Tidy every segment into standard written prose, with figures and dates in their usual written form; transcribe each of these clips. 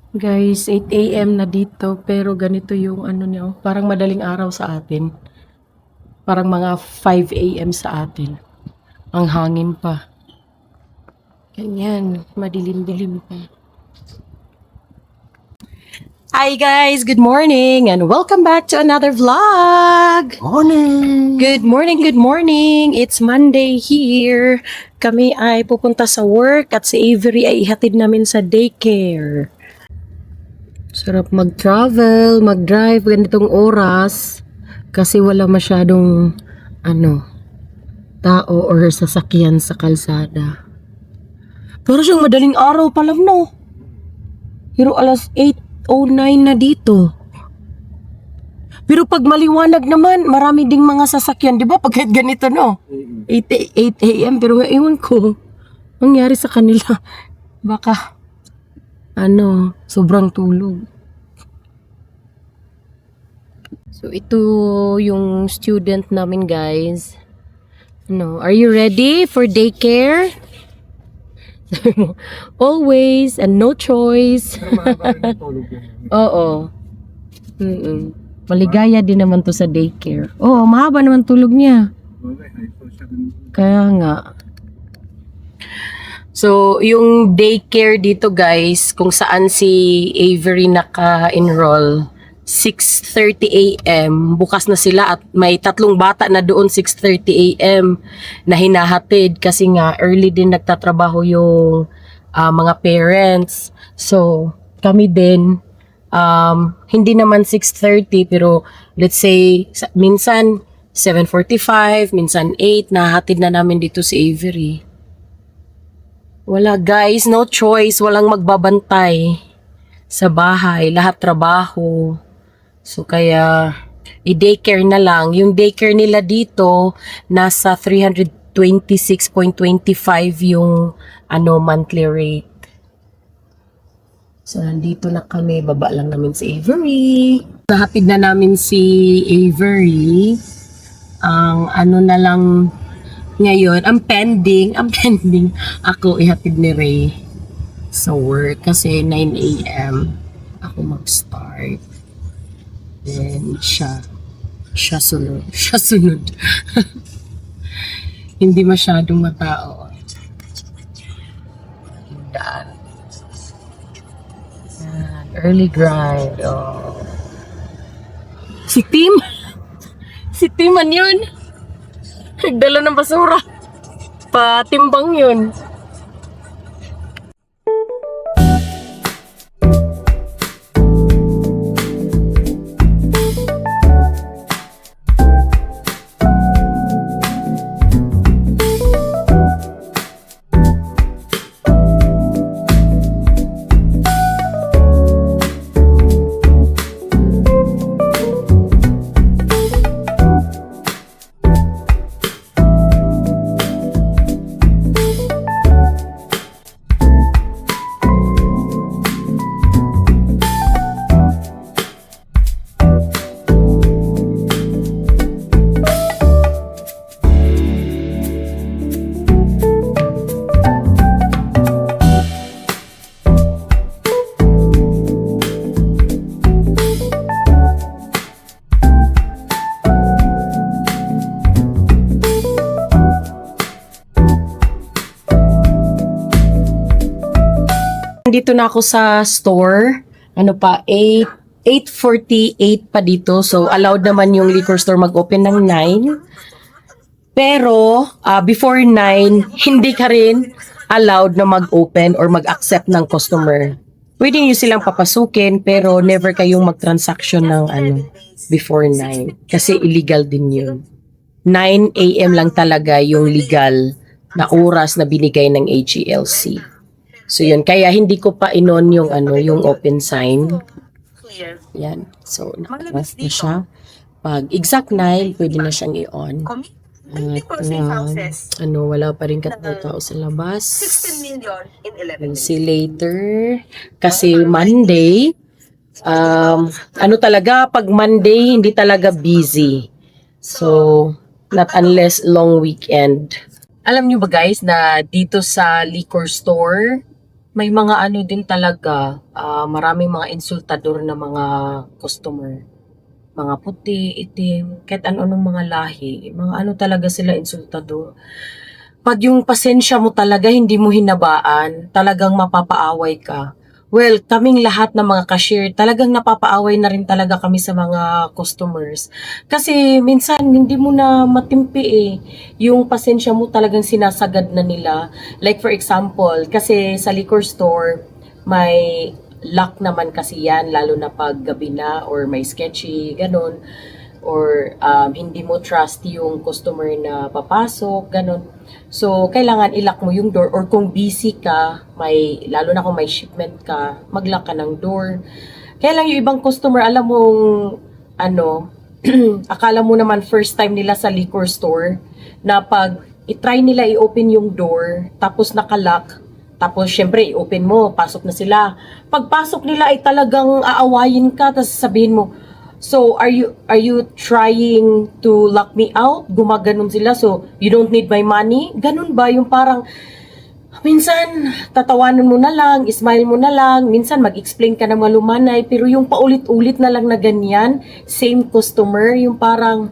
Guys, 8 AM na dito pero ganito yung ano niya, parang madaling araw sa atin. Parang mga 5 AM sa atin. Ang hangin pa. Ganyan, madilim-dilim pa. Hi guys, good morning and welcome back to another vlog. Morning! Good morning, good morning. It's Monday here. Kami ay pupunta sa work at si Avery ay ihatid namin sa daycare. Sarap mag-travel, mag-drive ganitong oras kasi wala masyadong tao or sasakyan sa kalsada. Pero siyang madaling araw pa lang, no? Pero alas 8:09 na dito. Pero pag maliwanag naman, marami ding mga sasakyan, di ba? Pag kahit ganito, no? 8 AM, pero ewan ko, nangyari sa kanila. Baka, sobrang tulog. So, ito yung student namin, guys. Are you ready for daycare? Always and no choice. Oo. Maligaya din naman to sa daycare. Oo, mahaba naman tulog niya. Kaya nga. So, yung daycare dito guys, kung saan si Avery naka-enroll, 6:30 AM, bukas na sila at may 3 bata na doon 6:30 AM na hinahatid kasi nga early din nagtatrabaho yung mga parents. So, kami din, hindi naman 6:30 pero let's say minsan 7:45, minsan 8, nahatid na namin dito si Avery. Wala guys, no choice, walang magbabantay sa bahay, lahat trabaho. So kaya i-daycare na lang. Yung daycare nila dito nasa 326.25 yung monthly rate. So nandito na kami, baba lang namin si Avery. Nahatid na namin si Avery. Ang na lang ngayon, ang pending ako ihatid ni Ray sa work kasi 9 AM ako mag-start. Then siya sunod. Hindi masyadong matao. Daan. Early grind. Oh. Si Tim man yun. Nagdala ng basura. Patimbang yun. Dito na ako sa store. 8:48 pa dito. So, allowed naman yung liquor store mag-open ng 9. Pero, before 9, hindi ka rin allowed na mag-open or mag-accept ng customer. Pwede nyo silang papasukin, pero never kayong mag-transaction ng before 9. Kasi illegal din yun. 9 AM lang talaga yung legal na oras na binigay ng AGLC. So yun, kaya hindi ko pa inon yung yung open sign. Yan. So nakatas na siya. Pag exact 9, pwede na siyang i-on. At wala pa rin katao sa labas. 16 million in 11 We'll see later. Kasi Monday, talaga, pag Monday, hindi talaga busy. So, not unless long weekend. Alam nyo ba guys na dito sa liquor store, May mga ano din talaga, maraming mga insultador na mga customer. Mga puti, itim, kahit ano-anong mga lahi, mga ano talaga sila insultador. Pag yung pasensya mo talaga hindi mo hinabaan, talagang mapapaaway ka. Well, kaming lahat ng mga cashier, talagang napapaaway na rin talaga kami sa mga customers. Kasi minsan hindi mo na matimpi eh. Yung pasensya mo talagang sinasagad na nila. Like for example, kasi sa liquor store, may lock naman kasi yan, lalo na pag gabi na or may sketchy, ganun. Or hindi mo trust yung customer na papasok, ganun. So, kailangan ilock mo yung door or kung busy ka, lalo na kung may shipment ka, mag-lock ka ng door. Kaya lang yung ibang customer, alam mong, ano, akala mo naman first time nila sa liquor store, na pag itry nila i-open yung door, tapos nakalock, tapos syempre i-open mo, pasok na sila. Pagpasok nila ay talagang aawayin ka, tapos sabihin mo, so, are you trying to lock me out? Gumaganon sila. So, you don't need my money? Ganun ba? Yung parang, minsan, tatawanan mo na lang, smile mo na lang, minsan mag-explain ka ng malumanay, pero yung paulit-ulit na lang na ganyan, same customer, yung parang,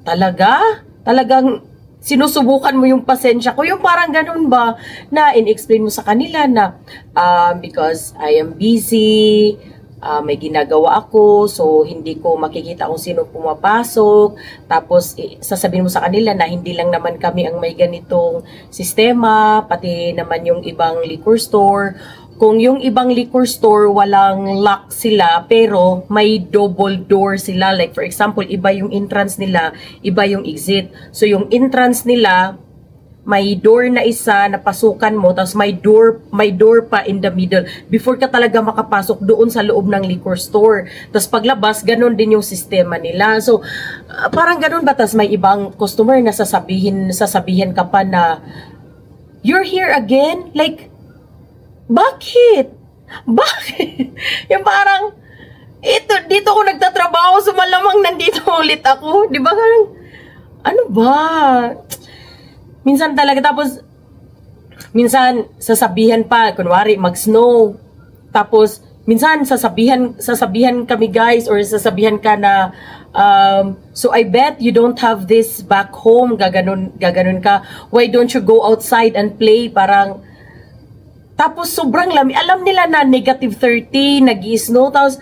talagang, sinusubukan mo yung pasensya ko, yung parang ganun ba, na in-explain mo sa kanila na, because I am busy, may ginagawa ako, so hindi ko makikita kung sino pumapasok. Tapos sasabihin mo sa kanila na hindi lang naman kami ang may ganitong sistema, pati naman yung ibang liquor store. Kung yung ibang liquor store walang lock sila pero may double door sila, like for example, iba yung entrance nila, iba yung exit. So yung entrance nila may door na isa na pasukan mo, tapos may door pa in the middle before ka talaga makapasok doon sa loob ng liquor store. Tapos paglabas, ganun din yung sistema nila. So, parang ganun ba? Tapos may ibang customer na sasabihin ka pa na, you're here again? Like, bakit? Bakit? Yung parang, dito ko nagtatrabaho, so malamang nandito ulit ako. Di ba? Ano ba? Minsan talaga, tapos minsan sasabihan pa, kunwari mag-snow, tapos minsan sasabihan kami guys, or sasabihan ka na, so I bet you don't have this back home, gaganon ka, why don't you go outside and play, parang, tapos sobrang lamig, alam nila na -30, nag-snow, tapos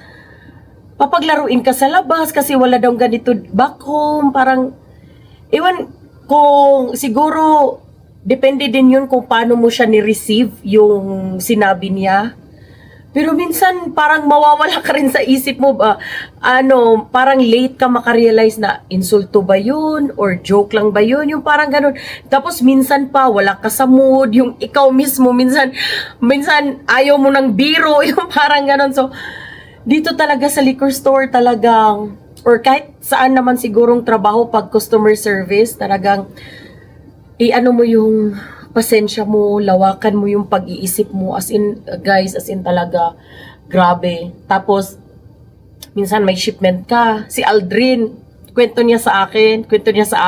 papaglaruin ka sa labas kasi wala daw ganito back home, parang, ewan, kung siguro, depende din yun kung paano mo siya ni-receive yung sinabi niya. Pero minsan parang mawawala ka rin sa isip mo ba, parang late ka makarealize na insulto ba yun or joke lang ba yun, yung parang ganun. Tapos minsan pa wala ka sa mood, yung ikaw mismo minsan ayaw mo ng biro, yung parang ganun. So dito talaga sa liquor store talagang, or kahit saan naman sigurong trabaho pag customer service, talagang i-ano mo yung pasensya mo, lawakan mo yung pag-iisip mo, as in guys, as in talaga grabe. Tapos minsan may shipment ka, si Aldrin kwento niya sa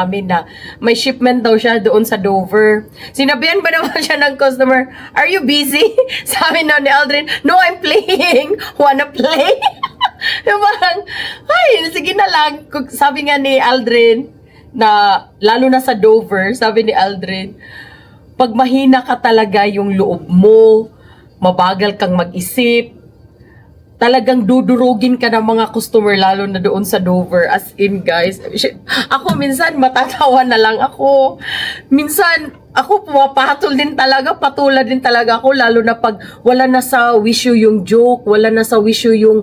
amin na may shipment daw siya doon sa Dover. Sinabihan ba naman siya ng customer, are you busy? Sabi na ni Aldrin, no, I'm playing. Wanna play? Yung parang, ay, sige na lang. Sabi nga ni Aldrin, na lalo na sa Dover, sabi ni Aldrin, pag mahina ka talaga yung loob mo, mabagal kang mag-isip, talagang dudurugin ka ng mga customer, lalo na doon sa Dover. As in, guys, ako minsan matatawa na lang ako. Minsan, ako pumapatol din talaga, patulad din talaga ako, lalo na pag wala na sa wisyo yung joke, wala na sa wisyo yung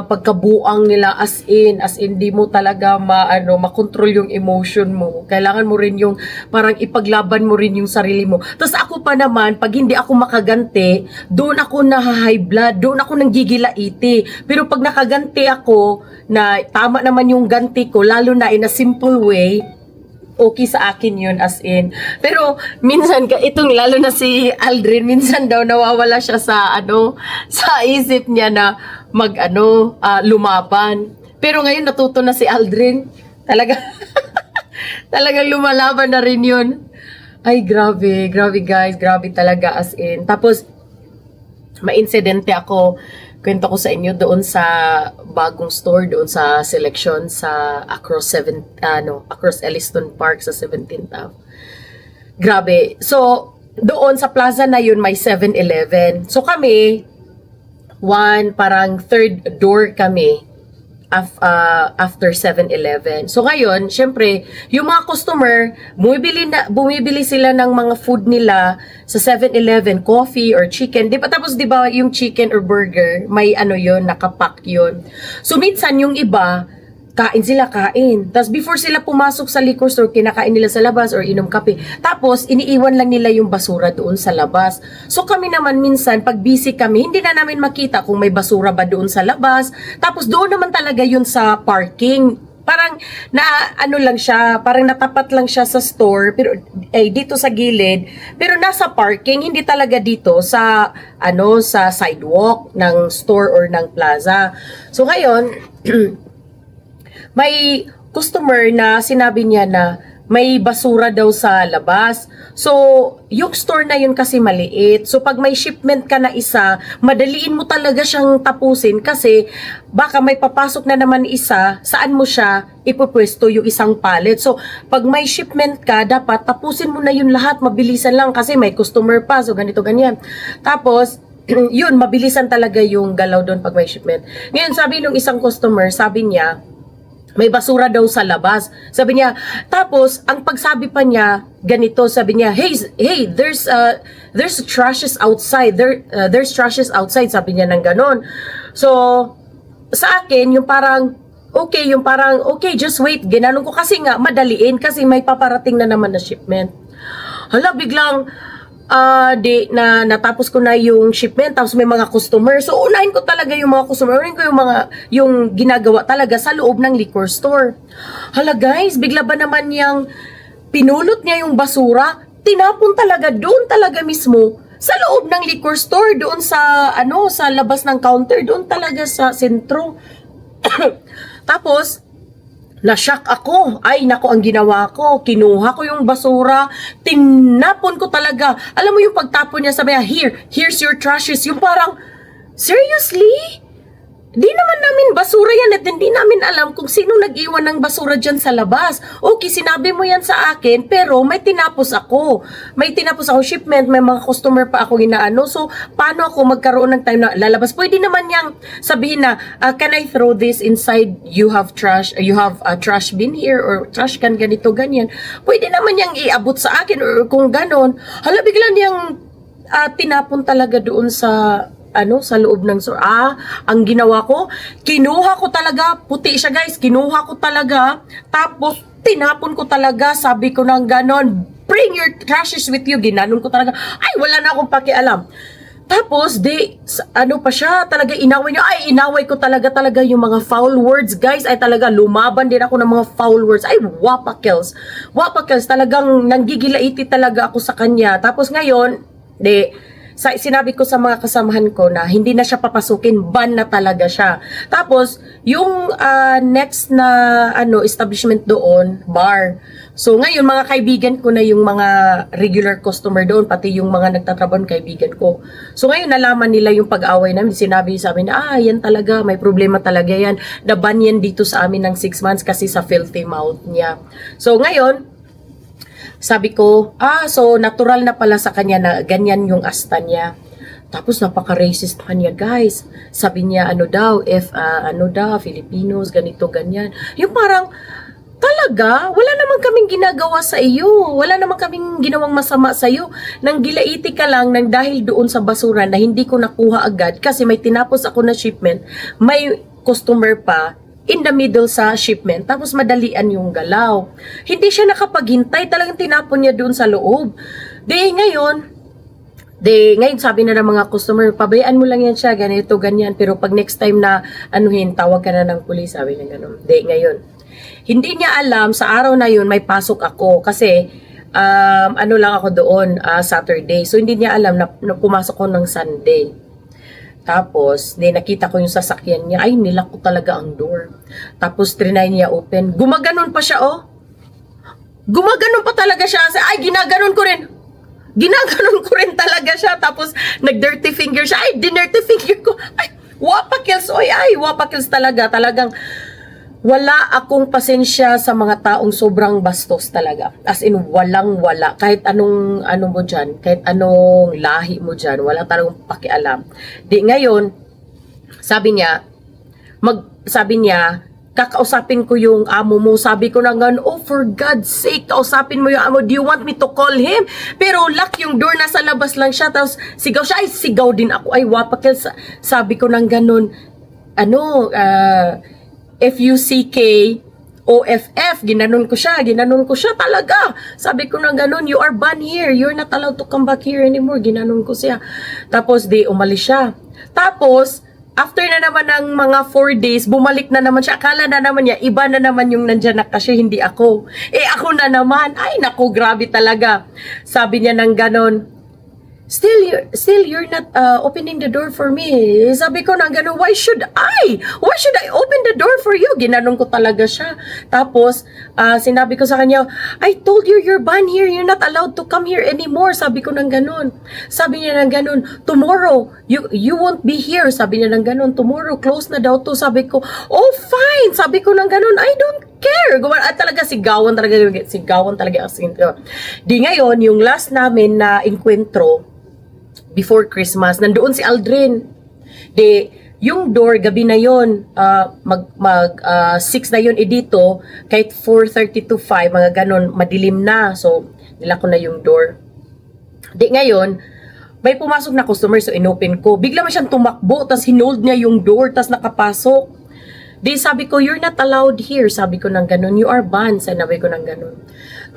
pagkabuang nila, as in di mo talaga makontrol yung emotion mo. Kailangan mo rin yung parang ipaglaban mo rin yung sarili mo. Tapos ako pa naman, pag hindi ako makaganti, doon ako high blood, doon ako nanggigila-iti. Pero pag nakaganti ako, na tama naman yung ganti ko, lalo na in a simple way, okay sa akin yun, as in. Pero minsan itong lalo na si Aldrin, minsan daw nawawala siya sa sa isip niya na lumaban. Pero ngayon natuto na si Aldrin. Talagang lumalaban na rin yun. Ay, grabe guys, grabe talaga, as in. Tapos ma-insidente ako. Kwento ko sa inyo doon sa bagong store doon sa Selection sa across Elliston Park sa 17th Ave. Grabe. So, doon sa plaza na yun may 7-Eleven. So kami, parang third door kami after 7-Eleven. So ngayon, syempre, yung mga customer, bumibili sila ng mga food nila sa 7-Eleven, coffee or chicken. Tapos 'di ba yung chicken or burger, may ano yun, nakapack yun. So minsan yung iba, kain. Tapos before sila pumasok sa liquor store, kinakain nila sa labas or inom kape. Tapos iniiwan lang nila yung basura doon sa labas. So kami naman minsan, pag busy kami, hindi na namin makita kung may basura ba doon sa labas. Tapos doon naman talaga yun sa parking. Parang lang siya, parang natapat lang siya sa store, pero dito sa gilid, pero nasa parking, hindi talaga dito sa sa sidewalk ng store or ng plaza. So ngayon, may customer na sinabi niya na may basura daw sa labas. So, yung store na yun kasi maliit. So, pag may shipment ka na isa, madaliin mo talaga siyang tapusin kasi baka may papasok na naman isa, saan mo siya ipupwesto yung isang pallet. So, pag may shipment ka, dapat tapusin mo na yun lahat. Mabilisan lang kasi may customer pa. So, ganito, ganyan. Tapos, yun, mabilisan talaga yung galaw doon pag may shipment. Ngayon, sabi nung isang customer, sabi niya, may basura daw sa labas. Sabi niya, tapos, ang pagsabi pa niya, ganito, sabi niya, hey, there's trashes outside. There's trashes outside, sabi niya ng ganon. So, sa akin, yung parang, okay, just wait. Ginanong ko kasi nga, madaliin, kasi may paparating na naman na shipment. Hala, biglang, natapos ko na yung shipment, tapos may mga customer. So, unahin ko talaga yung mga customer. Unahin ko yung ginagawa talaga sa loob ng liquor store. Hala guys, bigla ba naman yung pinulot niya yung basura? Tinapon talaga, doon talaga mismo, sa loob ng liquor store, doon sa, sa labas ng counter, doon talaga sa sentro. Tapos, na-shock ako. Ay, nako, ang ginawa ko. Kinuha ko yung basura. Tinapon ko talaga. Alam mo yung pagtapon niya, sabi niya, here's your trashes. Yung parang, seriously? Di naman namin basura yan at hindi namin alam kung sino nag-iwan ng basura dyan sa labas. Okay, sinabi mo yan sa akin, pero may tinapos ako. May tinapos ako shipment, may mga customer pa ako inaano. So, paano ako magkaroon ng time na lalabas? Pwede naman yang sabihin na, can I throw this inside? You have a trash bin here or trash can ganito, ganyan. Pwede naman yang iabot sa akin or kung ganon. Hala, bigla niyang tinapon talaga doon sa sa loob ng store. Ang ginawa ko, kinuha ko talaga, puti siya guys, kinuha ko talaga, tapos tinapon ko talaga, sabi ko ng ganon, bring your trashes with you, ginanon ko talaga, ay wala na akong pakialam. Tapos, pa siya, talaga inaway niya, inaway ko talaga yung mga foul words, guys, ay talaga, lumaban din ako ng mga foul words, ay wapakels, talagang nanggigilaiti talaga ako sa kanya. Tapos ngayon, sinabi ko sa mga kasamahan ko na hindi na siya papasukin, ban na talaga siya. Tapos, yung next na establishment doon, bar. So, ngayon, mga kaibigan ko na yung mga regular customer doon, pati yung mga nagtatrabaho kaibigan ko. So, ngayon, nalaman nila yung pag-away namin. Sinabi sa amin na, yan talaga, may problema talaga yan. Naban yan dito sa amin ng 6 months kasi sa filthy mouth niya. So, ngayon, sabi ko, so natural na pala sa kanya na ganyan yung asta niya. Tapos napaka-racist pa niya, guys. Sabi niya, Filipinos, ganito, ganyan. Yung parang, talaga, wala naman kaming ginagawa sa iyo. Wala naman kaming ginawang masama sa iyo. Nang gilaiti ka lang nang dahil doon sa basura na hindi ko nakuha agad kasi may tinapos ako na shipment, may customer pa, in the middle sa shipment, tapos madalian yung galaw. Hindi siya nakapaghintay, talagang tinapon niya doon sa loob. Ngayon sabi na ng mga customer, pabayaan mo lang yan siya, ganito, ganyan, pero pag next time na tawag ka na ng pulis, sabi niya gano'n. Ngayon, hindi niya alam, sa araw na yun, may pasok ako, kasi, lang ako doon, Saturday, so hindi niya alam na pumasok ko ng Sunday. Tapos, nakita ko yung sasakyan niya. Ay, nilak ko talaga ang door. Tapos, trinay niya open. Gumaganon pa siya, Gumaganon pa talaga siya. Ay, ginaganon ko rin. ginaganon ko rin talaga siya. Tapos, nag-dirty finger siya. Ay, dinirty finger ko. Ay, wapakils. Oy, ay, wapakils talaga. Talagang, wala akong pasensya sa mga taong sobrang bastos talaga. As in, walang-wala. Kahit anong, ano mo dyan, kahit anong lahi mo dyan, wala talagang pakialam. Di ngayon, sabi niya, kakausapin ko yung amo mo. Sabi ko na gano'n, oh, for God's sake, kausapin mo yung amo. Do you want me to call him? Pero lock yung door, nasa labas lang siya. Tapos sigaw siya, ay sigaw din ako. Ay, wapakil. Sabi ko nang gano'n, F-U-C-K, O-F-F, ginanon ko siya talaga. Sabi ko nang gano'n, you are banned here. You're not allowed to come back here anymore. Ginanon ko siya. Tapos, umalis siya. Tapos, after na naman ng mga 4 days, bumalik na naman siya. Akala na naman niya, iba na naman yung nandyan na kasi hindi ako. Ako na naman. Ay, naku, grabe talaga. Sabi niya ng ganon, Still, you're not opening the door for me. Sabi ko nang ganon, why should I? Why should I open the door for you? Ginanong ko talaga siya. Tapos, sinabi ko sa kanya, I told you you're banned here. You're not allowed to come here anymore. Sabi ko nang ganon. Sabi niya nang ganon, tomorrow, you won't be here. Sabi niya nang ganon, tomorrow, close na daw to. Sabi ko, oh fine. Sabi ko nang ganon, I don't care. Talaga sigawan talaga as in. Di ngayon, yung last namin na enkwentro, before Christmas, nandoon si Aldrin. Yung door, gabi na yon, 6 na yon dito, kahit 4:30 to 5, mga ganon, madilim na. So, nilako na yung door. Ngayon, may pumasok na customer, so inopen ko. Bigla man siyang tumakbo, tas hinold niya yung door, tas nakapasok. Sabi ko, you're not allowed here. Sabi ko nang ganon, you are banned. Sabi ko nang ganon.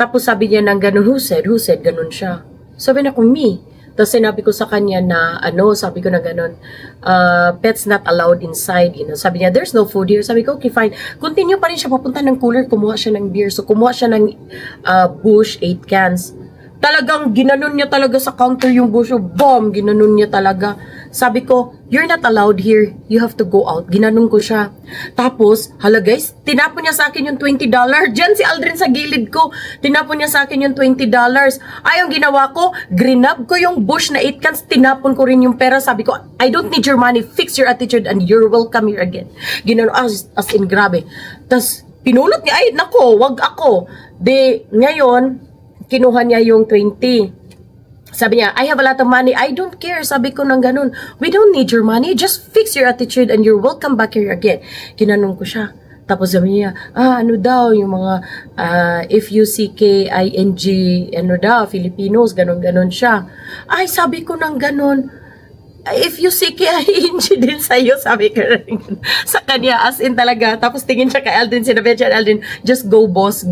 Tapos sabi niya nang ganon, who said, ganon siya. Sabi na ko, me. Tapos sinabi ko sa kanya na, sabi ko na gano'n, pets not allowed inside, Sabi niya, there's no food here. Sabi ko, okay, fine. Continue pa rin siya, papunta ng cooler, kumuha siya ng beer. So, kumuha siya ng Bush 8 cans. Talagang ginanon niya talaga sa counter yung Bush. Bomb, ginanon niya talaga. Sabi ko, you're not allowed here. You have to go out. Ginanon ko siya. Tapos, hala guys, tinapon niya sa akin yung $20. Diyan si Aldrin sa gilid ko. Tinapon niya sa akin yung $20. Ay, yung ginawa ko, grinab ko yung Bush na 8 cans. Tinapon ko rin yung pera. Sabi ko, I don't need your money. Fix your attitude and you're welcome here again. Ginanon, as in grabe. Tapos, pinulot niya, ay, nako, wag ako. Ngayon, kinuha niya yung 20. Sabi niya, I have a lot of money. I don't care. Sabi ko nang ganun. We don't need your money. Just fix your attitude and you're welcome back here again. Ginanong ko siya. Tapos sabi niya, ano daw, yung mga F-U-C-K-I-N-G, ano daw, Filipinos, ganun-ganun siya. Ay, sabi ko nang ganun. If you see K-I-N-G din sa'yo, sabi ko sa kanya, as in talaga. Tapos tingin siya kay Aldrin, sinabi siya, Aldrin, just go boss,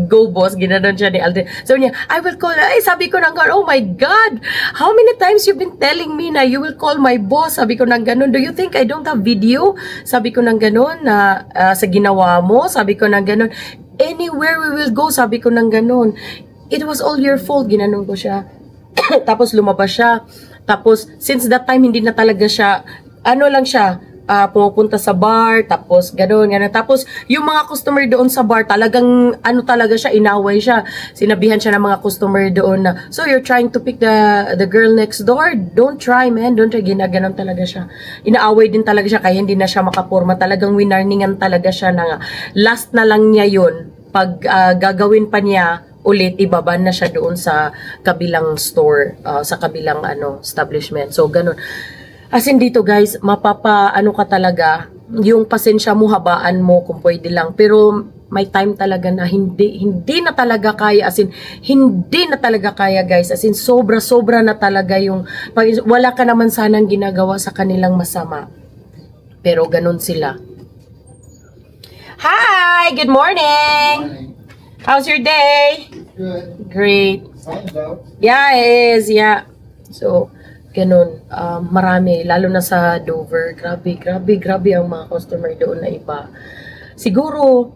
ginanon siya ni Aldrin. So niya, I will call, ay sabi ko nang gano'n, oh my God, how many times you've been telling me na you will call my boss? Sabi ko nang gano'n, do you think I don't have video? Sabi ko nang gano'n, na sa ginawa mo, sabi ko nang gano'n, anywhere we will go, sabi ko nang gano'n, it was all your fault, ginanon ko siya. Tapos lumabas siya. Tapos, since that time, hindi na talaga siya, lang siya, pumupunta sa bar, tapos gano'n. Tapos, yung mga customer doon sa bar, talagang, talaga siya, inaway siya. Sinabihan siya ng mga customer doon na, so you're trying to pick the girl next door? Don't try, man. Don't try. Ginaganon talaga siya. Inaaway din talaga siya, kaya hindi na siya makapurma. Talagang winarningan talaga siya na last na lang niya yun. Pag gagawin pa niya, ulit ibaban na siya doon sa kabilang store, sa kabilang establishment. So ganun. As in dito guys, ka talaga, yung pasensya mo habaan mo kung pwede lang. Pero may time talaga na hindi na talaga kaya, as in hindi na talaga kaya guys. As in sobra na talaga yung wala ka naman sanang ginagawa sa kanilang masama. Pero ganun sila. Hi, good morning. How's your day? Good. Great. Sun's out. Yeah, it is. Yeah. So, ganun. Marami. Lalo na sa Dover. Grabe ang mga customer doon na iba. Siguro,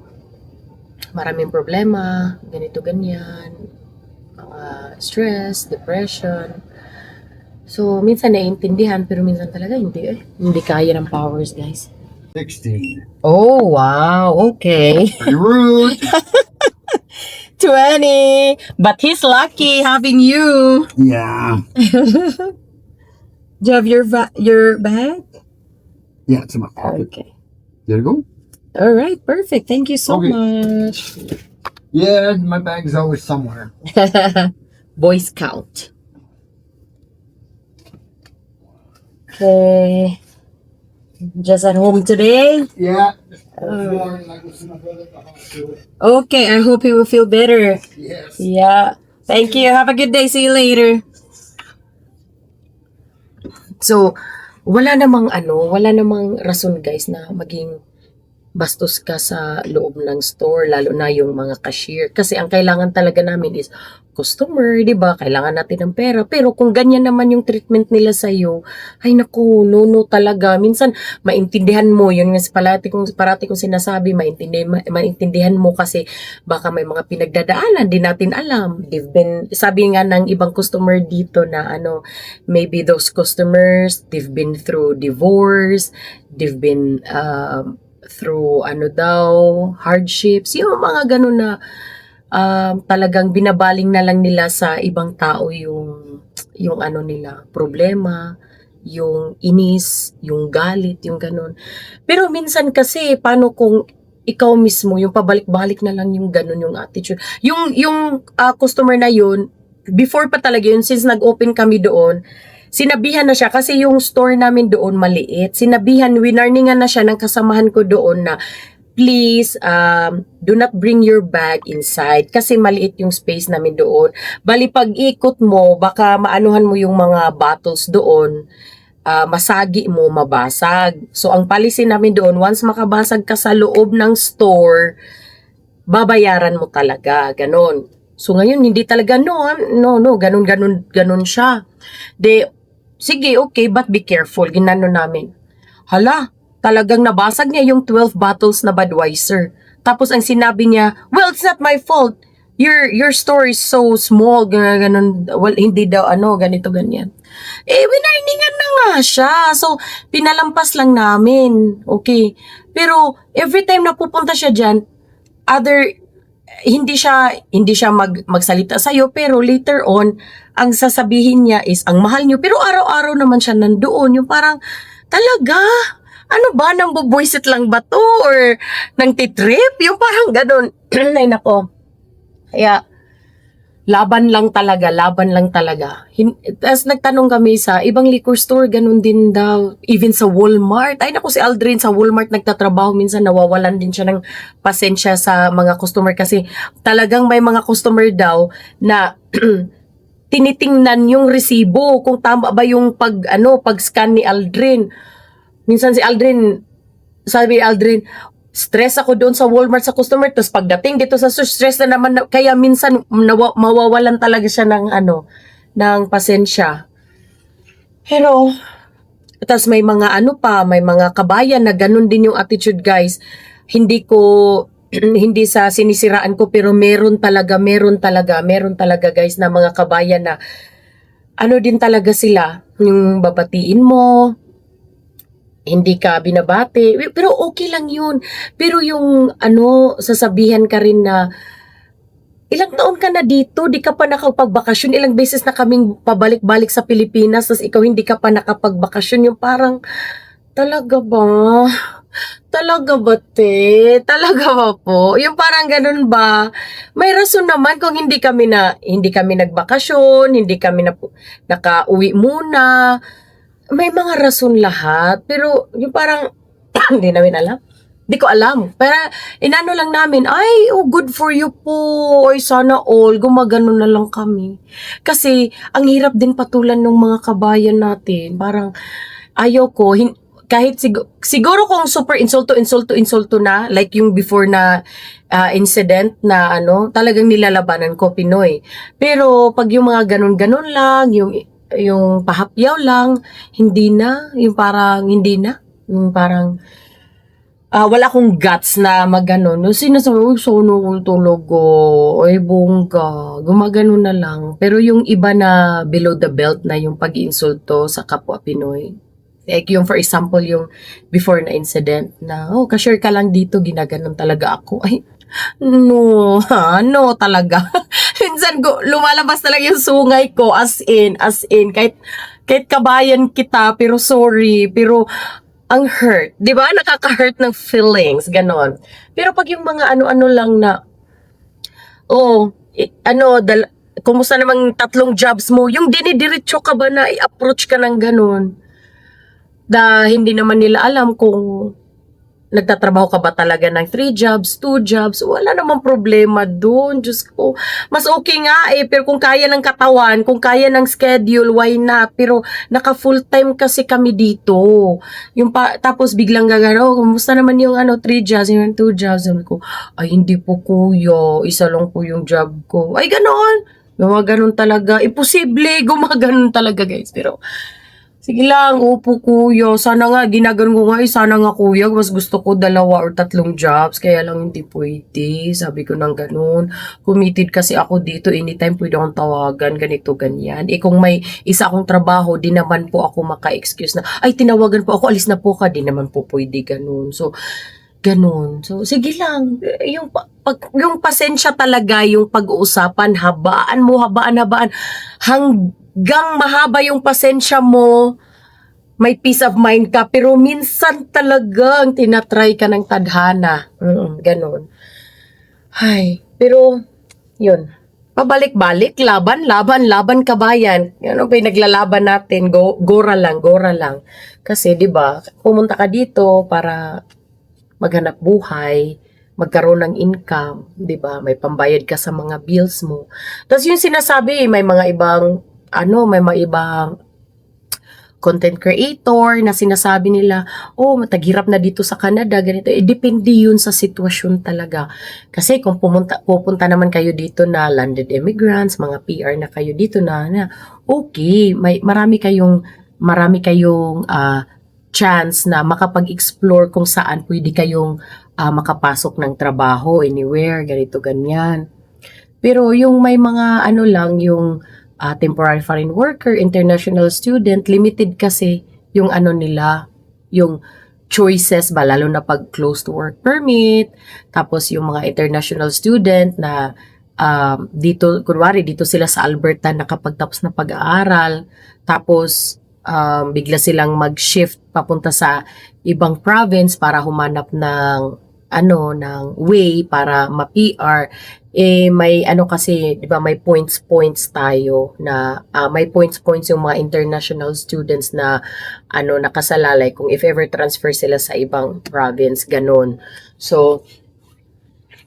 maraming problema. Ganito, ganyan. Stress, depression. So, minsan naiintindihan, pero minsan talaga hindi eh. Hindi kaya ng powers, guys. 60. Oh, wow. Okay. Pretty rude. 20. But he's lucky having you. Yeah. Do you have your bag? Yeah, it's in my pocket. Okay. There you go. All right, perfect. Thank you so Okay. much. Yeah, my bag's always somewhere. Boy Scout. Okay. Just at home today? Yeah. Okay, I hope you will feel better. Yes. Yeah. Thank you. Have a good day. See you later. So, wala namang rason guys na maging bastos ka sa loob ng store, lalo na yung mga cashier. Kasi ang kailangan talaga namin is customer, di ba? Kailangan natin ng pera. Pero kung ganyan naman yung treatment nila sa'yo, ay naku, no talaga. Minsan, maintindihan mo, yun nga parati kong sinasabi, maintindihan mo kasi baka may mga pinagdadaanan, di natin alam. Sabi nga ng ibang customer dito na maybe those customers, they've been through divorce, they've been through hardships, yung mga ganun na talagang binabaling na lang nila sa ibang tao yung nila, problema, yung inis, yung galit, yung ganun. Pero minsan kasi, paano kung ikaw mismo, yung pabalik-balik na lang yung ganun, yung attitude. Yung customer na yun, before pa talaga yun, since nag-open kami doon, sinabihan na siya kasi yung store namin doon maliit. Winarningan na siya ng kasamahan ko doon na please do not bring your bag inside kasi maliit yung space namin doon. Bali pag ikot mo, baka maanuhan mo yung mga bottles doon. Masagi mo, mabasag. So ang policy namin doon, once makabasag ka sa loob ng store, babayaran mo talaga, ganon. So ngayon hindi talaga ganun siya. Sige, okay, but be careful. Ginano namin. Hala, talagang nabasag niya yung 12 bottles na Budweiser. Tapos ang sinabi niya, well, it's not my fault. Your store is so small. Ganun, well, hindi daw ganito, ganyan. Winarningan na nga siya. So, pinalampas lang namin. Okay. Pero, every time na pupunta siya dyan, hindi siya magsalita sa'yo, pero later on, ang sasabihin niya is, ang mahal niyo, pero araw-araw naman siya nandoon, yung parang, talaga? Ano ba, nang bubuisit lang ba to? Or nang titrip? Yung parang ganun. Ay nako. Kaya, laban lang talaga. Tapos nagtanong kami sa ibang liquor store, ganun din daw. Even sa Walmart. Ay naku, si Aldrin sa Walmart nagtatrabaho. Minsan nawawalan din siya ng pasensya sa mga customer kasi talagang may mga customer daw na tinitingnan yung resibo kung tama ba yung pag-scan ni Aldrin. Minsan sabi Aldrin, stress ako doon sa Walmart sa customer, tapos pagdating dito sa stress na naman, kaya minsan mawawalan talaga siya ng pasensya. Pero, tapos may mga may mga kabayan na ganun din yung attitude guys. Hindi sa sinisiraan ko, pero meron talaga guys na mga kabayan na din talaga sila, yung babatiin mo, hindi ka binabati, pero okay lang yun. Pero yung sasabihan ka rin na ilang taon ka na dito, di ka pa nakapagbakasyon, ilang beses na kaming pabalik-balik sa Pilipinas, tapos ikaw hindi ka pa nakapagbakasyon, yung parang, talaga ba? Talaga ba, te? Talaga ba po? Yung parang ganun ba? May rason naman kung hindi kami nagbakasyon, hindi kami nakauwi muna. May mga rason lahat, pero yung parang hindi namin alam. Hindi ko alam. Pero inano lang namin, ay, good for you po. Ay, sana all, gumagano na lang kami. Kasi, ang hirap din patulan ng mga kabayan natin. Parang, ayoko, kahit siguro kung super insulto na, like yung before na incident na talagang nilalabanan ko, Pinoy. Pero, pag yung mga ganun-ganun lang, yung pahapyaw lang, yung parang wala akong guts na magano. No, sinasabi, sono ko tulogo, ay bongga, gumagano na lang. Pero yung iba na below the belt na yung pag-insulto sa kapwa Pinoy. Like yung for example, yung before na incident na, cashier ka lang dito, ginaganon talaga ako. Ay, No, no talaga. Minsan lumalabas talaga yung sungay ko as in, kahit kabayan kita, pero sorry, pero ang hurt. 'Di ba? Nakaka-hurt ng feelings, ganon. Pero pag yung mga ano-ano lang na, oh, kumusta namang 3 jobs mo? Yung dinidiretso ka ba na i-approach ka ng ganon? Hindi naman nila alam kung nagtatrabaho ka ba talaga ng 3 jobs, 2 jobs, wala namang problema doon. Diyos ko, mas okay nga pero kung kaya ng katawan, kung kaya ng schedule, why not? Pero naka full time kasi kami dito. Tapos biglang gagano, kumusta naman yung 3 jobs, yung 2 jobs? Sabi ko, ay hindi po kuya, isa lang po yung job ko. Ay ganon, gumaganon talaga. Imposible, gumaganon talaga guys. Pero sige lang, upo kuya. Sana nga, ginaganon ko nga sana nga kuya, mas gusto ko 2 or 3 jobs, kaya lang hindi pwede. Sabi ko nang ganun. Committed kasi ako dito, anytime pwede akong tawagan, ganito, ganyan. Kung may isa akong trabaho, di naman po ako maka-excuse na, ay, tinawagan po ako, alis na po ka, di naman po pwede ganun. So, ganun. So, sige lang. Yung pasensya talaga, yung pag-uusapan, habaan mo, habaan. Hanggang mahaba yung pasensya mo, may peace of mind ka, pero minsan talagang tinatry ka ng tadhana. Ganun. Ay, pero, yun. Pabalik-balik, laban kabayan. Ano ba yung naglalaban natin? Gora lang. Kasi, di ba, pumunta ka dito para maghanap buhay, magkaroon ng income, 'di ba? May pambayad ka sa mga bills mo. Tapos yung sinasabi, may mga ibang content creator na sinasabi nila, oh, mataghirap na dito sa Canada, ganito. Depende yun sa sitwasyon talaga. Kasi kung pupunta naman kayo dito na landed immigrants, mga PR na kayo dito na okay, marami kayong chance na makapag-explore kung saan pwede kayong makapasok ng trabaho anywhere, ganito, ganyan. Pero yung may mga yung temporary foreign worker, international student, limited kasi yung nila, yung choices ba, lalo na pag close to work permit, tapos yung mga international student na kunwari dito sila sa Alberta nakapagtapos na pag-aaral, tapos bigla silang mag-shift papunta sa ibang province para humanap ng way para ma-PR. May kasi, 'di ba, may points tayo na may points yung mga international students na nakasalalay kung if ever transfer sila sa ibang province, ganon. So,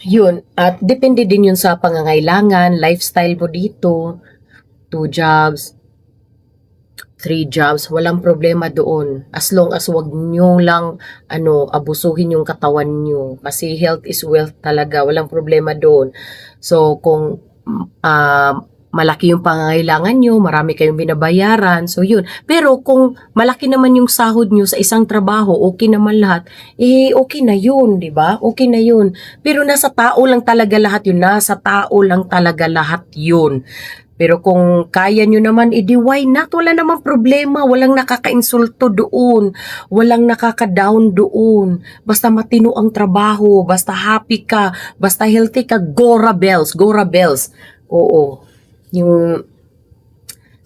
yun, at depende din yun sa pangangailangan, lifestyle mo dito, 2 jobs, 3 jobs, walang problema doon. As long as wag nyo lang abusuhin yung katawan nyo. Kasi health is wealth talaga, walang problema doon. So kung malaki yung pangangailangan nyo, marami kayong binabayaran, so yun. Pero kung malaki naman yung sahod nyo sa isang trabaho, okay naman lahat, okay na yun, di ba? Okay na yun. Pero nasa tao lang talaga lahat yun. Pero kung kaya nyo naman, why not? Wala namang problema. Walang nakaka-insulto doon. Walang nakaka-down doon. Basta matino ang trabaho. Basta happy ka. Basta healthy ka. Gora bells. Oo. Yung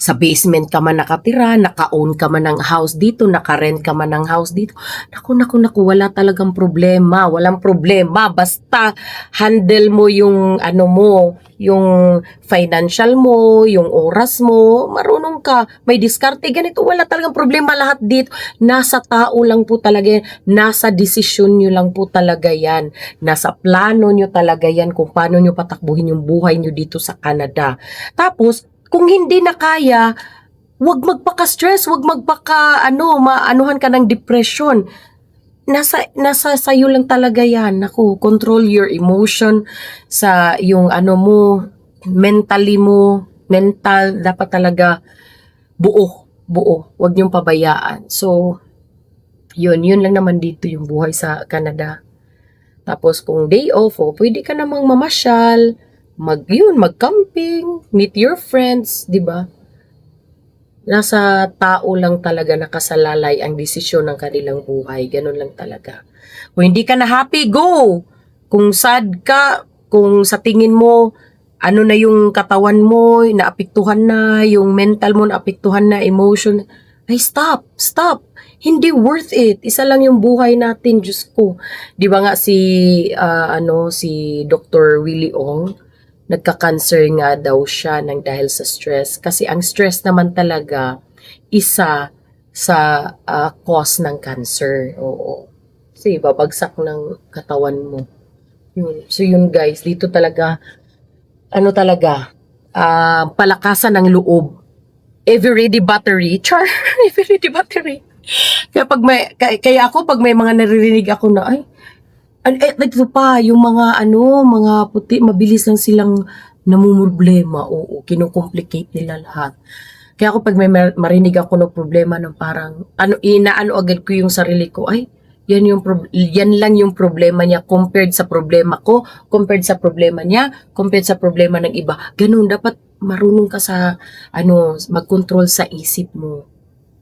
sa basement ka man nakatira, naka-own ka man ng house dito, naka-rent ka man ng house dito. Naku, wala talagang problema. Walang problema. Basta handle mo yung yung financial mo, yung oras mo, marunong ka, may diskarte, ganito, wala talagang problema lahat dito. Nasa tao lang po talaga yan. Nasa desisyon nyo lang po talaga yan. Nasa plano nyo talaga yan kung paano nyo patakbuhin yung buhay nyo dito sa Canada. Tapos, kung hindi na kaya, wag magpaka-stress, wag maanuhan ka ng depression. Nasa sayo lang talaga yan. Naku, control your emotion sa yung mentally mo, mental, dapat talaga buo. Wag niyong pabayaan. So, yun lang naman dito yung buhay sa Canada. Tapos kung day off, pwede ka namang mamasyal, mag-camping, meet your friends, 'di ba? Nasa tao lang talaga nakasalalay ang desisyon ng kanilang buhay. Ganun lang talaga. Kung hindi ka na happy, go! Kung sad ka, kung sa tingin mo, ano na yung katawan mo, naapektuhan na, yung mental mo naapektuhan na, emotion, ay stop. Hindi worth it. Isa lang yung buhay natin, Diyos ko. Di ba nga si Dr. Willie Ong, nagka-cancer nga daw siya dahil sa stress. Kasi ang stress naman talaga, isa sa cause ng cancer. Oo. Kasi babagsak ng katawan mo. Yun. So yun guys, dito talaga, palakasan ng loob. Everyday battery. Char, everyday battery. Kaya ako, pag may mga naririnig ako na, ito pa, yung mga puti, mabilis lang silang namumroblema. Oo, kinukomplicate nila lahat. Kaya ako, pag may marinig ako ng problema ng parang, inaano agad ko yung sarili ko, yan lang yung problema niya compared sa problema ko, compared sa problema niya, compared sa problema ng iba. Ganun, dapat marunong ka sa, mag-control sa isip mo.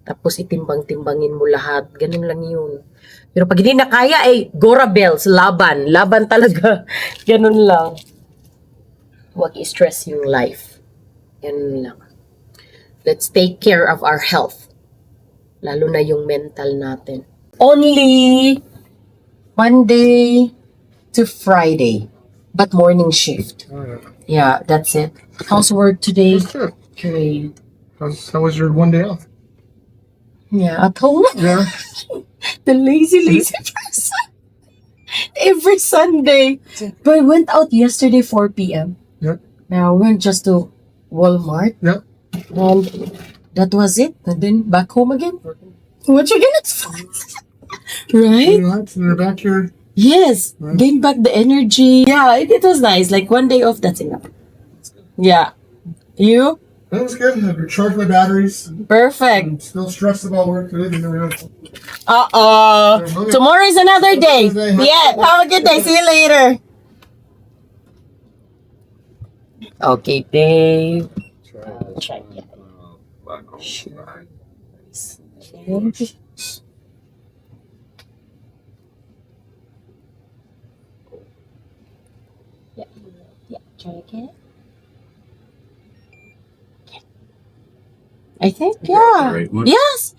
Tapos itimbang-timbangin mo lahat. Ganun lang yun. Pero pag hindi na kaya, Gora Bells, laban. Laban talaga. Ganun lang. Huwag i-stress yung life. Ganun lang. Let's take care of our health. Lalo na yung mental natin. Only Monday to Friday, but morning shift. Yeah, that's it. How's work today? Good. Great. How was your one day off? Yeah, at home. Yeah. The lazy person. Every Sunday. But I went out yesterday 4 p.m. Yep. Now I went just to Walmart. Yep. And that was it. And then back home again. What you gonna do? Right? Relax, and they're back here. Yes. Gain back the energy. Yeah, it was nice. Like one day off, that's enough. Yeah. You? That was good. I recharged my batteries. Perfect. I'm still stressed about work today. Tomorrow is another day. Yeah. Have a good day. See you later. Okay, Dave. Try it. Sure. Yeah. Try again. I think, yeah. Right one. Yes.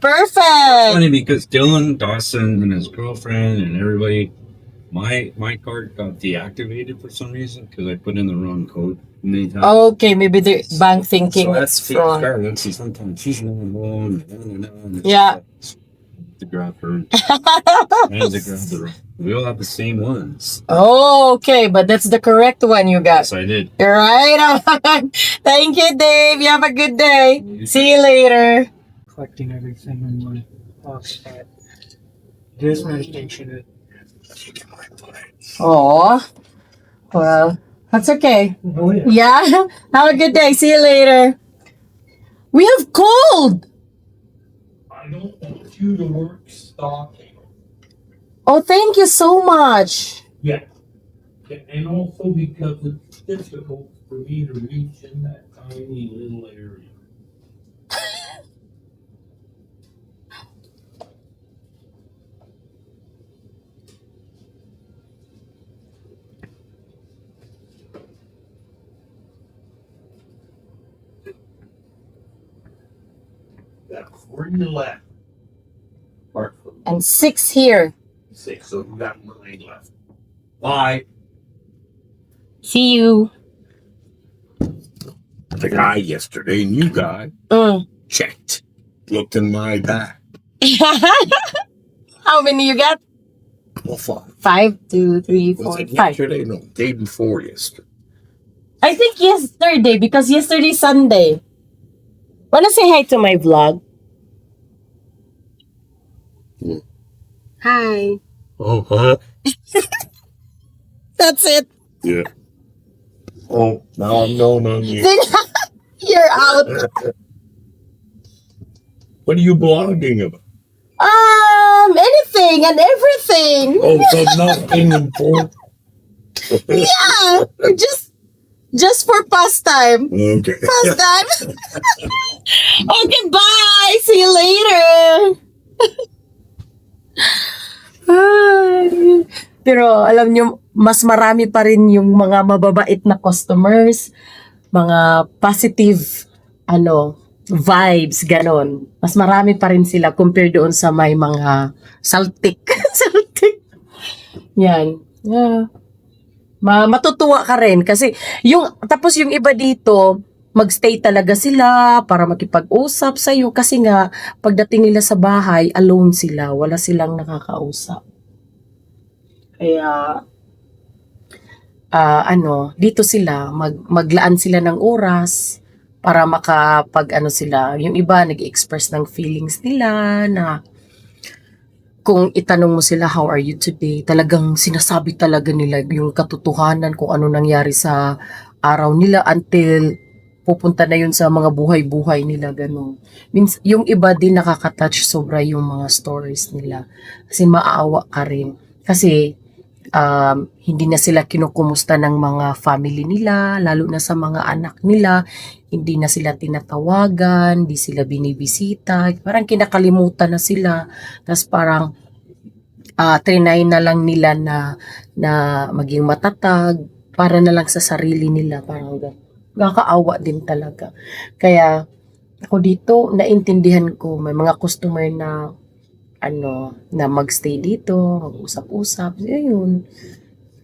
Perfect. Funny because Dylan Dawson and his girlfriend and everybody, my card got deactivated for some reason because I put in the wrong code many times. Okay, maybe the bank thinking So it's that's fraud. fraud. See, sometimes she's on the phone. And it's Yeah. to grab her. And to grab the wrong. We all have the same ones. Oh, okay, but that's the correct one you got. Yes, I did. Right on. Thank you, Dave. You have a good day. See you later. Collecting everything in my box. This medication Oh, well, that's okay. Oh yeah. Yeah. Have a good day. See you later. We have cold. I don't want you to work stocking. Oh, thank you so much. Yeah. And also because it's difficult for me to reach in that tiny little area. That's 4 left. Apart from And 6 here. 6, so we got 9 left. Bye. See you. The guy yesterday, new guy, checked, looked in my bag. How many you got? Well, 5. 5, 2, 3, Was 4, it 5. yesterday? No, day before yesterday. I think yesterday because yesterday Sunday. Wanna say hi to my vlog? Hi. Oh, huh? That's it. Yeah. Oh, now I'm known on you. You're out. What are you blogging about? Anything and everything. Oh, so nothing important. Yeah, just for pastime. Okay. Pastime. Okay, bye. See you later. Bye. Pero alam nyo, mas marami pa rin yung mga mababait na customers, mga positive, vibes, ganon. Mas marami pa rin sila compared doon sa may mga saltik. Saltik. Yan. Yeah. Matutuwa ka rin kasi tapos yung iba dito, magstay talaga sila para makipag-usap sa iyo kasi nga pagdating nila sa bahay, alone sila, wala silang nakakausap. Kaya dito sila maglaan sila ng oras para sila. Yung iba nag-express ng feelings nila na kung itanong mo sila, how are you today? Talagang sinasabi talaga nila yung katotohanan kung ano nangyari sa araw nila until pupunta na yun sa mga buhay-buhay nila, ganun. Means, yung iba din nakaka-touch sobra yung mga stories nila. Kasi maaawa ka rin. Kasi, hindi na sila kinukumusta ng mga family nila, lalo na sa mga anak nila. Hindi na sila tinatawagan, hindi sila binibisita. Parang kinakalimutan na sila. Tapos parang trinay na lang nila na maging matatag para na lang sa sarili nila. Parang nakakaawa din talaga. Kaya ako dito, naintindihan ko, may mga customer na na magstay dito, mag-usap-usap. Ayun.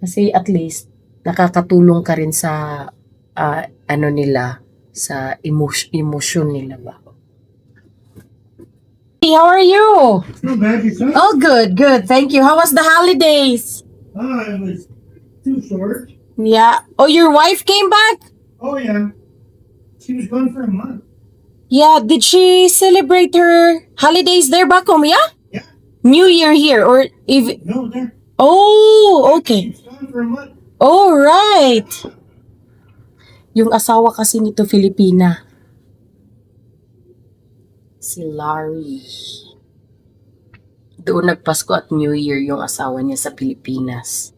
Kasi at least, nakakatulong ka rin sa nila, sa emosyon nila ba. Hey, how are you? Not bad, yourself? Oh, good. Thank you. How was the holidays? It was too short. Yeah. Oh, your wife came back? Oh, yeah. She was gone for a month. Yeah. Did she celebrate her holidays there back home? Yeah? Yeah. New Year here or even? No, there. Oh, okay. She was gone for a month. Oh, right. Yung asawa kasi nito Filipina. Si Larry. Doon nagpasko at New Year yung asawa niya sa Pilipinas.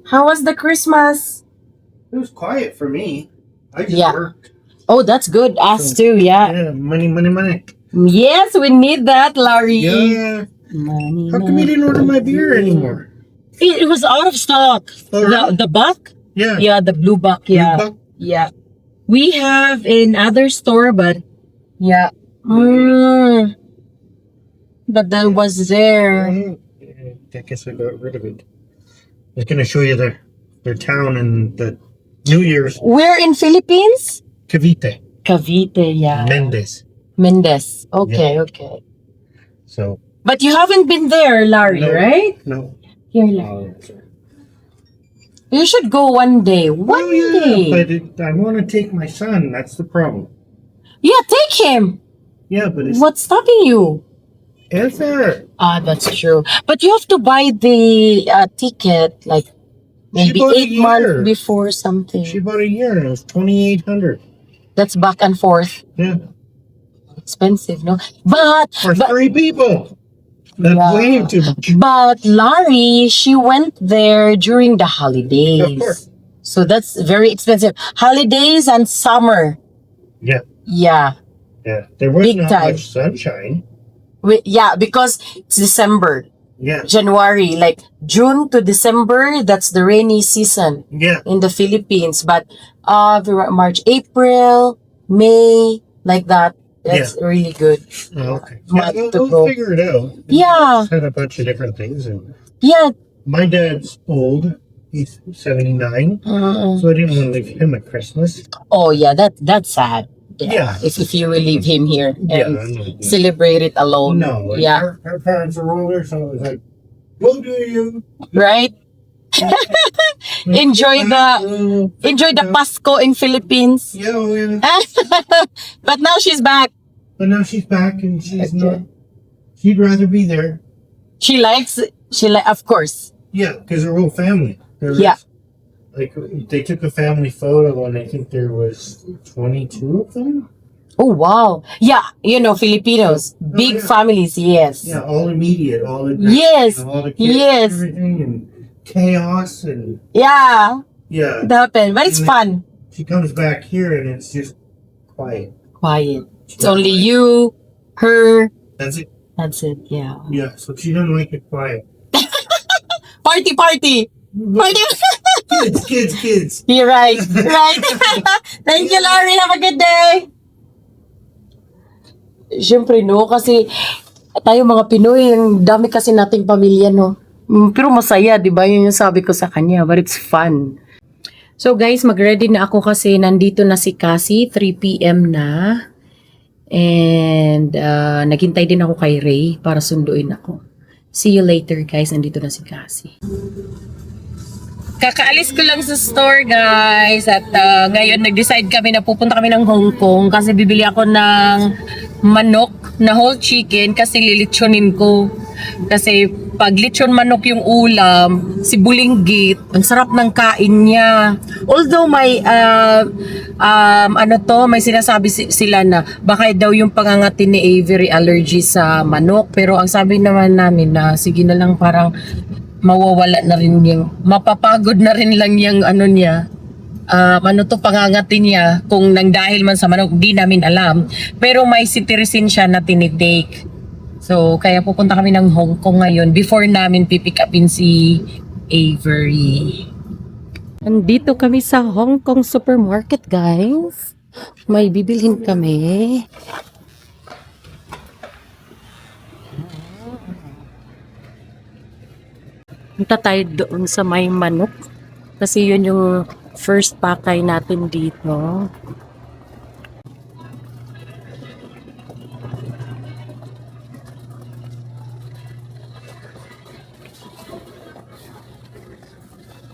How was the Christmas? It was quiet for me. I just Yeah. worked. Oh, that's good. Us too, yeah. Yeah, money. Yes, we need that, Larry. Yeah. Money, How come you didn't order my beer anymore? It was out of stock. Oh, really? The buck? Yeah. Yeah, the blue buck, yeah. Blue buck? Yeah. We have in other store, but yeah. But that was there. I guess I got rid of it. I was gonna show you their town and the New Year's. We're in Philippines? Cavite. Cavite, yeah. Mendes. Okay, okay. So But you haven't been there, Larry, No. right? no. Here, Larry. You should go one day. One day. But I want to take my son. That's the problem. Yeah, take him. Yeah, but it's What's stopping you? airfare. That's true. But you have to buy the ticket like maybe bought a 8 months year. before something. She bought a year and it was $2,800. That's back and forth. Yeah, Expensive, no? But for 3 people. That's Yeah. way too much. but Larry, she went there during the holidays. Of course. So that's very expensive. Holidays and summer. Yeah, Yeah. there was Big not time. much sunshine. Yeah, because it's December, Yeah, January, like June to December, that's the rainy season yeah. in the Philippines. But March, April, May, like that, that's really good. Oh, okay. Month Yeah, to we'll go. figure it out. Yeah. Had a bunch of different things. And Yeah. my dad's old. He's 79. Mm. So I didn't want to leave him at Christmas. Oh yeah, that's sad. Yeah. If you will leave him here Yeah, and I know. celebrate it alone. No. Yeah. Her parents are older, so it was like, we'll do you. Right? Enjoy the Pasko in Philippines. Yeah, well, yeah. But now she's back. But now she's back and she's not. She'd rather be there. She likes, of course. Yeah, because her whole family. Yeah. Like, they took a family photo and I think there was 22 of them. Oh, wow. Yeah, you know, Filipinos, big yeah. families, yes. Yeah, all immediate, all the Yes, all the kids, yes. and everything, and chaos, and Yeah, yeah. it happened, but it's And fun. She comes back here and it's just quiet. Quiet. It's only you, her, That's it. that's it, yeah. Yeah, so she doesn't like it quiet. Party, party! Party! Kids. You're right, right. Thank you, Larry. Have a good day. Siyempre, no, kasi tayo mga Pinoy, ang dami kasi nating pamilya, no. Pero masaya, di ba? Yun yung sabi ko sa kanya, but it's fun. So guys, mag-ready na ako kasi nandito na si Cassie, 3 p.m. na. And naghintay din ako kay Ray para sunduin ako. See you later guys, nandito na si Cassie. Kakaalis ko lang sa store guys at ngayon nag-decide kami na pupunta kami ng Hong Kong kasi bibili ako ng manok na whole chicken kasi lilitsonin ko. Kasi pag lechon manok yung ulam, si Bulinggit, ang sarap ng kain niya. Although may may sinasabi sila na baka daw yung pangangati ni Avery allergy sa manok, pero ang sabi naman namin na sige na lang, parang mawawala na rin yung, mapapagod na rin lang yung pangangati niya kung nang dahil man sa manok, di namin alam. Pero may cetirizine siya na tinitake. So, kaya pupunta kami ng Hong Kong ngayon before namin pipick upin si Avery. Nandito kami sa Hong Kong supermarket, guys. May bibilhin kami. Punta tayo doon sa may manok. Kasi yun yung first pakay natin dito.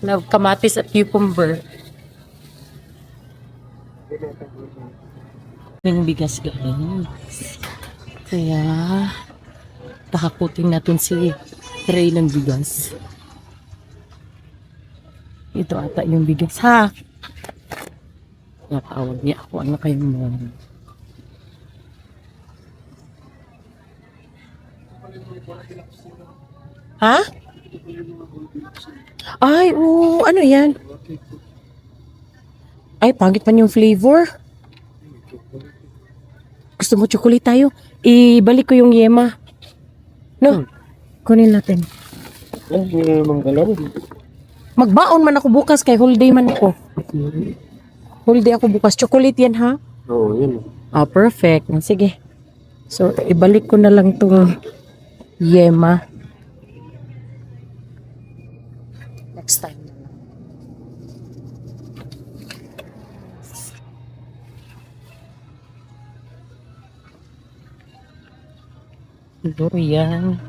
Kamatis at cucumber. Yung bigas guys. Kaya takakutin natin si tray ng bigas. Ito ata yung bigas ha. Natawag niya ako. Ano kayong mo? Ha? Ay, oo. Ano yan? Ay, pangit pa yung flavor. Gusto mo chocolate tayo? Ibalik ko yung yema. No? Kunin natin. Magbaon man ako bukas kay whole day man ako. Whole day ako bukas. Chocolate yan ha? Oo, yun. Ah, perfect. Sige. So, ibalik ko na lang tong yema. Next time na lang. Siguro yan.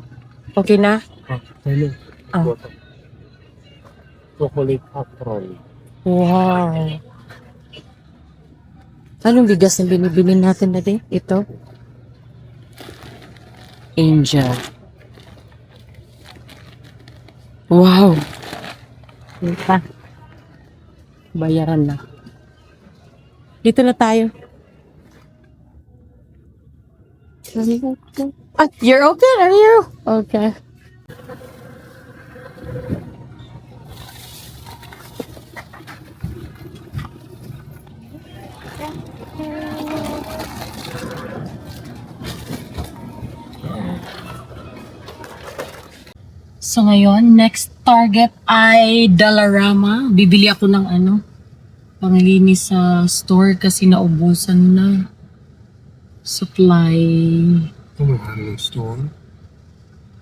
Okay na? Hello. Ah. Chocolate apron. Wow. Anong bigas na binibili natin na din? Ito? Angel. Wow. Ito. Bayaran na. Dito na tayo. Ah, you're open, are you? Okay. So ngayon, next target ay Dollarama. Bibili ako ng panglinis sa store kasi naubusan na. Supply. Store.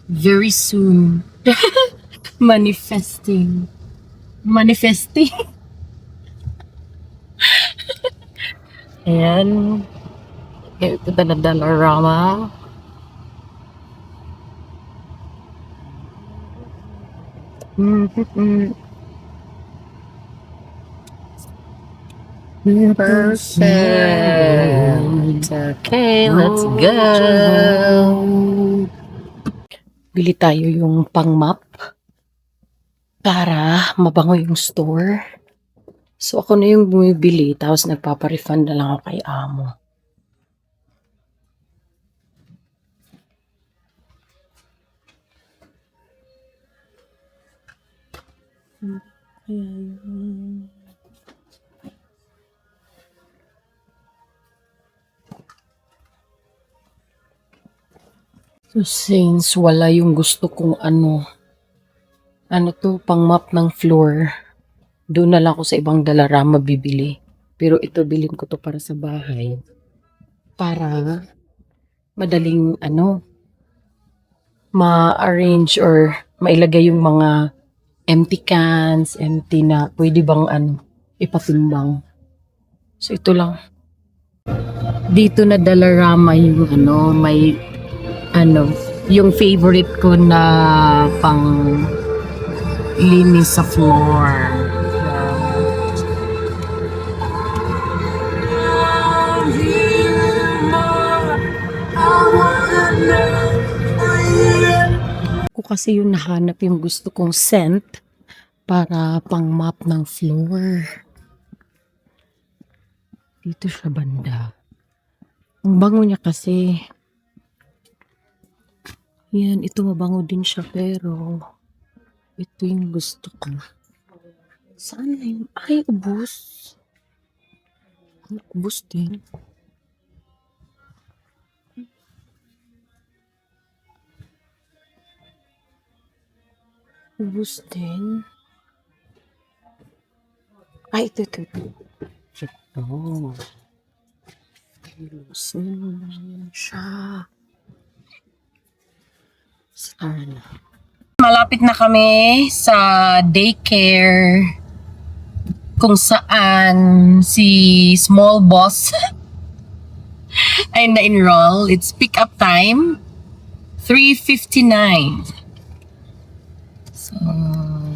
Very soon. Manifesting. Ayan. Ito na Dollarama. Perfect. Okay, let's go. Bili tayo yung pang-map para mabango yung store. So, ako na yung bumibili, tapos nagpapa-refund na lang ako kay amo. So, since wala yung gusto kong pang-map ng floor, doon na lang ako sa ibang Dalarama bibili. Pero ito, bilhin ko to para sa bahay. Para madaling ma-arrange or mailagay yung mga empty cans, empty na pwede bang ipatimbang. So ito lang. Dito na Dalarama yung may yung favorite ko na pang linis sa floor. Ko kasi yung nahanap yung gusto kong scent para pang mop ng floor. Dito siya banda. Ang bango niya kasi. Yan, ito mabango din siya pero ito yung gusto ko. Saan na yun? Ay, ubos. Ubos din. Ubos din. Ay, ito. Ito. Ilusin siya. Sana. Malapit na kami sa daycare kung saan si small boss ay na-enroll. It's pick-up time. 3:59. So,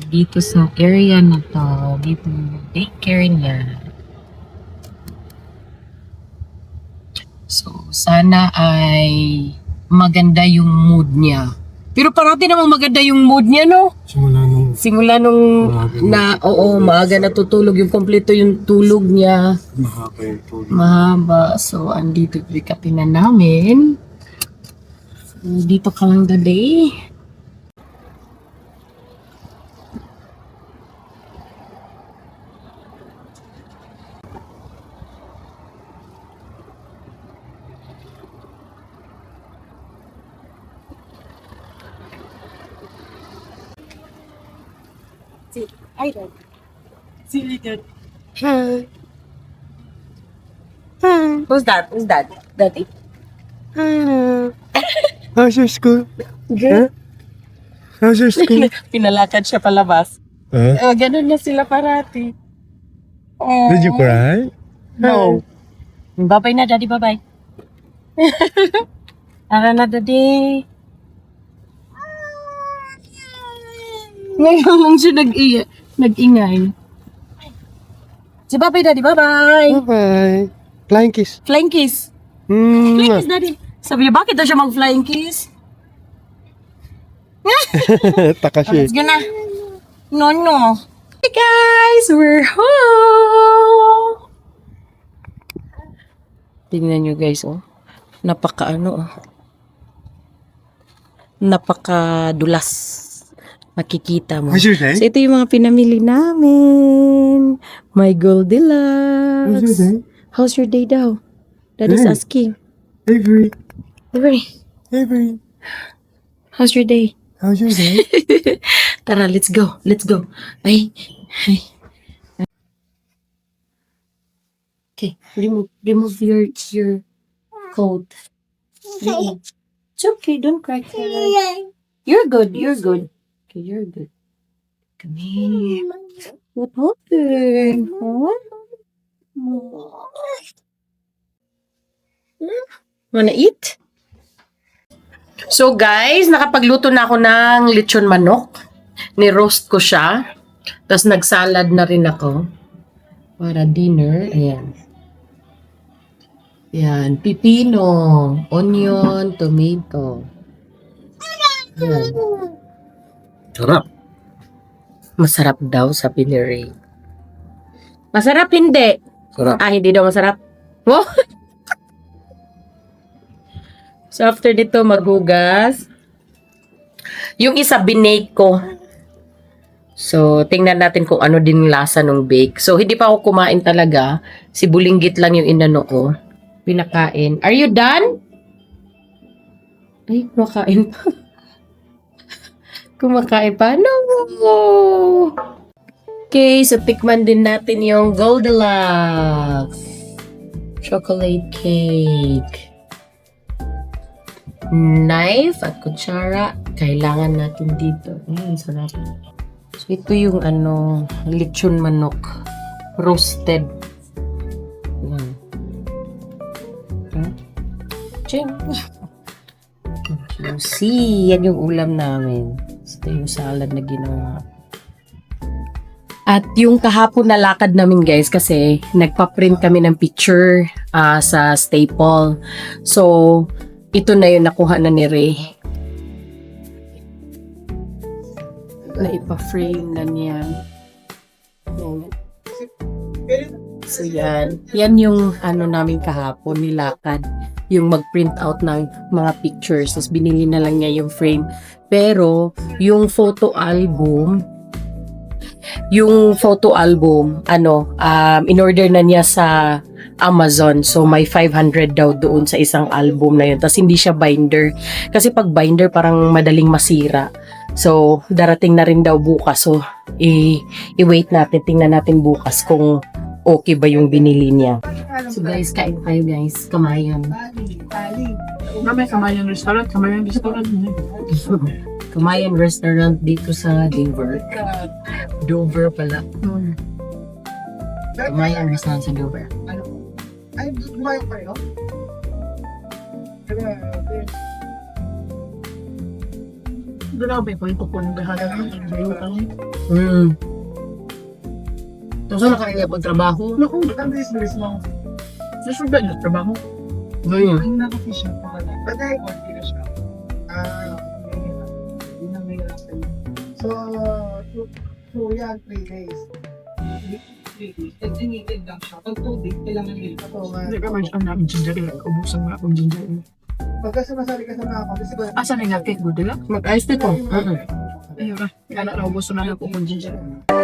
dito sa area na to, dito daycare niya. So, sana ay maganda yung mood niya. Pero parati namang maganda yung mood niya, no? Simula nung maaga natutulog, yung kompleto yung tulog niya. Mahaba yung tulog. Mahaba. So, andito pick-upin na namin. So, dito ka lang dali. Hi, Dad. See you later. Hi. Hi. Who's that? Who's that? Daddy. Hi. How's your school? Good. How's your school? Pinalakad siya palabas. Ganun na sila parati. Oh. Did you cry? No. Bye-bye na, Daddy. Bye-bye. Tara na, Daddy. Ngayon lang siya nag-ingay. Si bye-bye, Daddy. Bye-bye. Bye-bye. Flying kiss. Flying kiss. Flying kiss, Daddy. Sabi niya, bakit daw siya mag-flying kiss? Taka siya. Let's go na. No. Hey guys, we're home. Tingnan nyo guys, oh. Napakadulas. Makikita mo. How's your day? So, ito yung mga pinamili namin. My Goldilocks. How's your day daw? Daddy's Hey. asking. Avery. Avery, how's your day? How's your day? Tara, let's go. Ay. Okay, remove your coat. Remove. It's okay, don't cry. You're good. Okay, you're good. Come here. What happened? Wanna eat? So guys, nakapagluto na ako ng lechon manok. Ni-roast ko siya. Tapos nagsalad na rin ako. para dinner. Ayan. Yan, pipino, onion, tomato. Yan. Sarap. Masarap daw, sabi ni Ray. Masarap hindi. Sarap. Ah, hindi daw masarap. Wow. So, after dito, maghugas. Yung isa, binake ko. So, tingnan natin kung ano din lasa ng bake. So, hindi pa ako kumain talaga. Si Bulinggit lang yung inano ko. Pinakain. Are you done? Ay, kumakain pa. Kumakain pa? No! Okay, so tikman din natin yung Goldilocks. Chocolate cake. Knife at kutsara. Kailangan natin dito. Sarap. So, ito yung lechon manok. Roasted. Yan. Ching. Juicy. Yan yung ulam namin. Ito yung salad na ginawa. At yung kahapon na lakad namin guys kasi nagpa-print kami ng picture sa staple. So, ito na yung nakuha na ni Ray. Na ipa-frame na niya. So, yan. Yan yung namin kahapon nilakad. Yung mag-print out ng mga pictures. Tapos binili na lang niya yung frame. Pero, yung photo album, in-order na niya sa Amazon. So, may 500 daw doon sa isang album na yun. Tapos, hindi siya binder. Kasi pag binder, parang madaling masira. So, darating na rin daw bukas. So, i-wait natin. Tingnan natin bukas kung okay ba yung binili niya. So, guys, kain tayo, guys. Kamayan. Mamaya Kamayan Restaurant. Kamayan Restaurant dito sa Dover. Dover pala. Kamayan Restaurant sa Dover. Ay, kumain pa rin, no? Doon ako ba yung pupunin bahala ng Tapos nakakaya pagtrabaho. Naku, ang bilis mo. Susunod ba yung trabaho? Ganyan. Ang nakafisyon pa ka lang. Ba't ay konti na siya? Yun ang may lapin. So yan, 3 days. 3 days. Nag-initid lang siya. Pag 2 days, kailangan nila. Hindi ka man siya namin ginger ale. Ubusan nga akong ginger ale. Pagka sumasali ka sa mga kapis, asa na nga cake mo dila? Mag-ice dito. Ayun na. Kaya na ubusan na ako kung ginger ale.